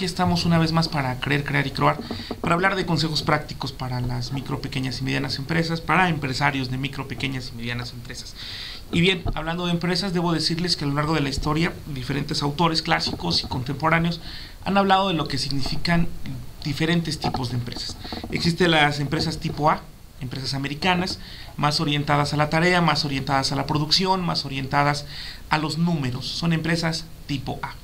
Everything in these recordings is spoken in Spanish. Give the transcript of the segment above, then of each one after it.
Aquí estamos una vez más para creer, crear y croar, para hablar de consejos prácticos para las micro, pequeñas y medianas empresas, para empresarios de micro, pequeñas y medianas empresas. Y bien, hablando de empresas, debo decirles que a lo largo de la historia, diferentes autores clásicos y contemporáneos han hablado de lo que significan diferentes tipos de empresas. Existen las empresas tipo A, empresas americanas, más orientadas a la tarea, más orientadas a la producción, más orientadas a los números. Son empresas tipo A.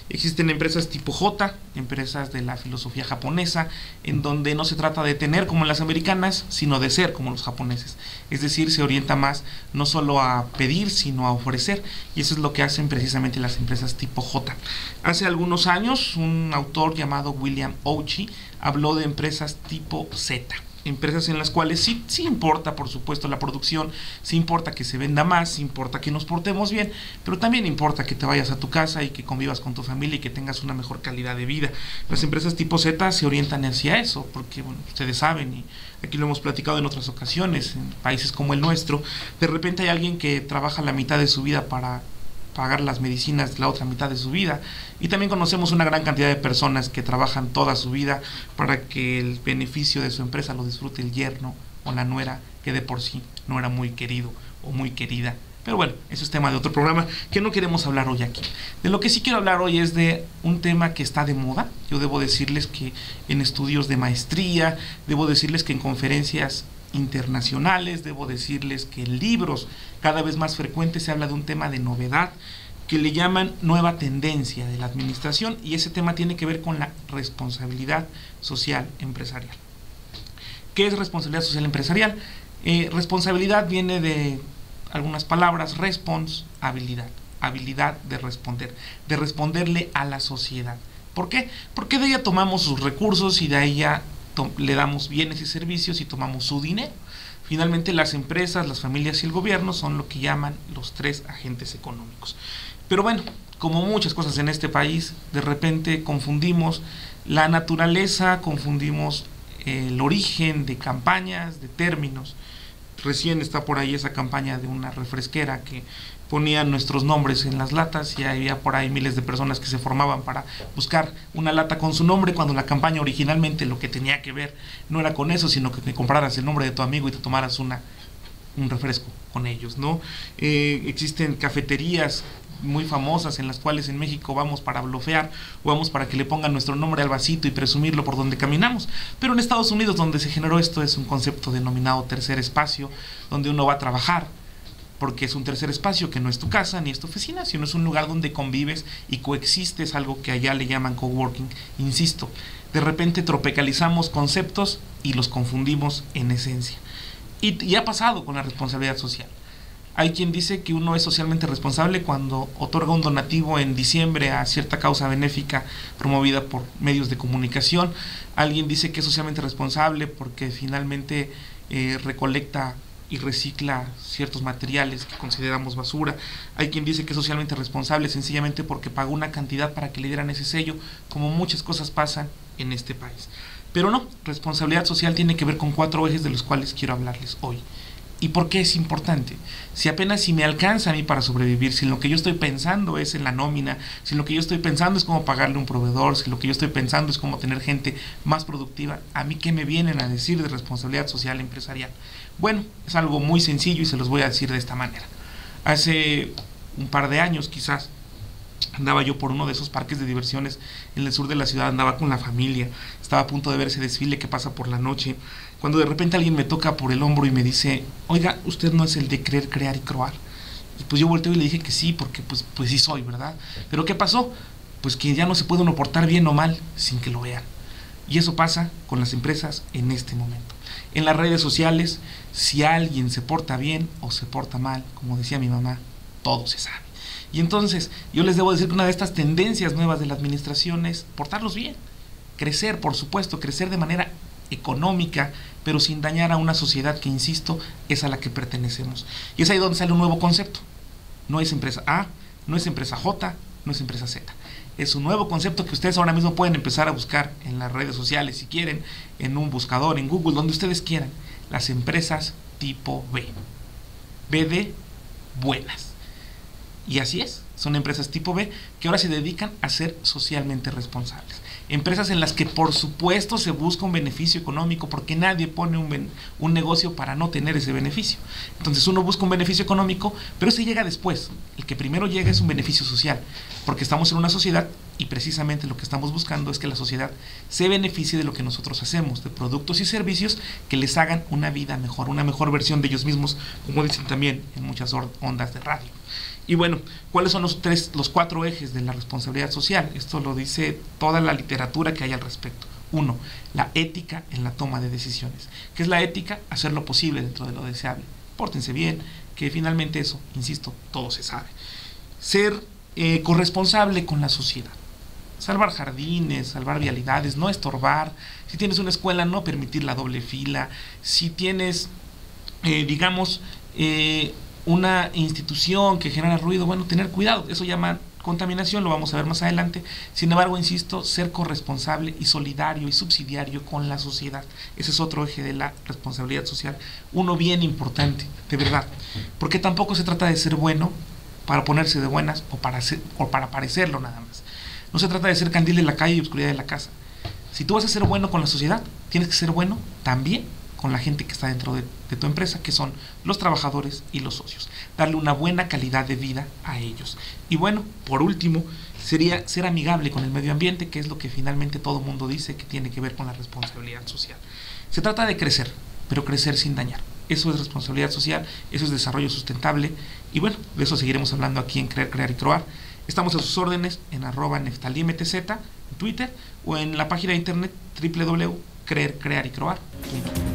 Existen empresas tipo J, empresas de la filosofía japonesa, en donde no se trata de tener como las americanas, sino de ser como los japoneses. Es decir, se orienta más no solo a pedir, sino a ofrecer, y eso es lo que hacen precisamente las empresas tipo J. Hace algunos años, un autor llamado William Ouchi habló de empresas tipo Z. Empresas en las cuales sí importa, por supuesto, la producción, sí importa que se venda más, sí importa que nos portemos bien, pero también importa que te vayas a tu casa y que convivas con tu familia y que tengas una mejor calidad de vida. Las empresas tipo Z se orientan hacia eso, porque bueno, ustedes saben, y aquí lo hemos platicado en otras ocasiones, en países como el nuestro, de repente hay alguien que trabaja la mitad de su vida para pagar las medicinas de la otra mitad de su vida, y también conocemos una gran cantidad de personas que trabajan toda su vida para que el beneficio de su empresa lo disfrute el yerno o la nuera, que de por sí no era muy querido o muy querida. Pero bueno, eso es tema de otro programa que no queremos hablar hoy aquí. De lo que sí quiero hablar hoy es de un tema que está de moda. Yo debo decirles que en estudios de maestría, debo decirles que en conferencias internacionales, debo decirles que en libros cada vez más frecuentes se habla de un tema de novedad que le llaman nueva tendencia de la administración, y ese tema tiene que ver con la responsabilidad social empresarial. ¿Qué es responsabilidad social empresarial? Responsabilidad viene de algunas palabras: respons, habilidad, habilidad de responderle a la sociedad. ¿Por qué? Porque de ella tomamos sus recursos y de ella le damos bienes y servicios y tomamos su dinero. Finalmente, las empresas, las familias y el gobierno son lo que llaman los tres agentes económicos. Pero bueno, como muchas cosas en este país, de repente confundimos la naturaleza, confundimos el origen de campañas, de términos. Recién está por ahí esa campaña de una refresquera que ponían nuestros nombres en las latas, y había por ahí miles de personas que se formaban para buscar una lata con su nombre, cuando la campaña originalmente lo que tenía que ver no era con eso, sino que te compraras el nombre de tu amigo y te tomaras un refresco con ellos, ¿no? Existen cafeterías muy famosas en las cuales en México vamos para blofear, o vamos para que le pongan nuestro nombre al vasito y presumirlo por donde caminamos. Pero en Estados Unidos, donde se generó esto, es un concepto denominado tercer espacio, donde uno va a trabajar, porque es un tercer espacio que no es tu casa ni es tu oficina, sino es un lugar donde convives y coexistes, algo que allá le llaman coworking. Insisto, de repente tropicalizamos conceptos y los confundimos en esencia. Y ha pasado con la responsabilidad social. Hay quien dice que uno es socialmente responsable cuando otorga un donativo en diciembre a cierta causa benéfica promovida por medios de comunicación. Alguien dice que es socialmente responsable porque finalmente recolecta y recicla ciertos materiales que consideramos basura. Hay quien dice que es socialmente responsable sencillamente porque pagó una cantidad para que le dieran ese sello, como muchas cosas pasan en este país. Pero no, responsabilidad social tiene que ver con 4 ejes de los cuales quiero hablarles hoy. ¿Y por qué es importante? Si apenas si me alcanza a mí para sobrevivir, si lo que yo estoy pensando es en la nómina, si lo que yo estoy pensando es cómo pagarle a un proveedor, si lo que yo estoy pensando es cómo tener gente más productiva, ¿a mí qué me vienen a decir de responsabilidad social empresarial? Bueno, es algo muy sencillo y se los voy a decir de esta manera. Hace un par de años quizás, andaba yo por uno de esos parques de diversiones en el sur de la ciudad, andaba con la familia, estaba a punto de ver ese desfile que pasa por la noche, cuando de repente alguien me toca por el hombro y me dice: oiga, ¿usted no es el de creer, crear y croar? Y pues yo volteo y le dije que sí, porque pues sí soy, ¿verdad? Pero ¿qué pasó? Pues que ya no se puede uno portar bien o mal sin que lo vean. Y eso pasa con las empresas en este momento. En las redes sociales, si alguien se porta bien o se porta mal, como decía mi mamá, todo se sabe. Y entonces yo les debo decir que una de estas tendencias nuevas de la administración es portarlos bien, crecer, por supuesto, crecer de manera económica, pero sin dañar a una sociedad que, insisto, es a la que pertenecemos. Y es ahí donde sale un nuevo concepto. No es empresa A, no es empresa J, no es empresa Z. Es un nuevo concepto que ustedes ahora mismo pueden empezar a buscar en las redes sociales, si quieren, en un buscador, en Google, donde ustedes quieran. Las empresas tipo B. B de buenas. Y así es, son empresas tipo B que ahora se dedican a ser socialmente responsables. Empresas en las que por supuesto se busca un beneficio económico, porque nadie pone un negocio para no tener ese beneficio. Entonces uno busca un beneficio económico, pero ese llega después. El que primero llega es un beneficio social, porque estamos en una sociedad y precisamente lo que estamos buscando es que la sociedad se beneficie de lo que nosotros hacemos, de productos y servicios que les hagan una vida mejor, una mejor versión de ellos mismos, como dicen también en muchas ondas de radio. Y bueno, ¿cuáles son los cuatro ejes de la responsabilidad social? Esto lo dice toda la literatura que hay al respecto. 1. La ética en la toma de decisiones. ¿Qué es la ética? Hacer lo posible dentro de lo deseable. Pórtense bien, que finalmente eso, insisto, todo se sabe. Ser corresponsable con la sociedad. Salvar jardines, salvar vialidades, no estorbar. Si tienes una escuela, no permitir la doble fila. Si tienes, una institución que genera ruido, bueno, tener cuidado, eso llama contaminación, lo vamos a ver más adelante. Sin embargo, insisto, ser corresponsable y solidario y subsidiario con la sociedad. Ese es otro eje de la responsabilidad social, uno bien importante, de verdad, porque tampoco se trata de ser bueno para ponerse de buenas o para parecerlo nada más. No se trata de ser candil de la calle y oscuridad de la casa. Si tú vas a ser bueno con la sociedad, tienes que ser bueno también con la gente que está dentro de tu empresa, que son los trabajadores y los socios. Darle una buena calidad de vida a ellos. Y bueno, por último, sería ser amigable con el medio ambiente, que es lo que finalmente todo el mundo dice que tiene que ver con la responsabilidad social. Se trata de crecer, pero crecer sin dañar. Eso es responsabilidad social, eso es desarrollo sustentable. Y bueno, de eso seguiremos hablando aquí en Creer, Crear y Croar. Estamos a sus órdenes en @neftalimtz, en Twitter, o en la página de internet www.creercrearycroar.com.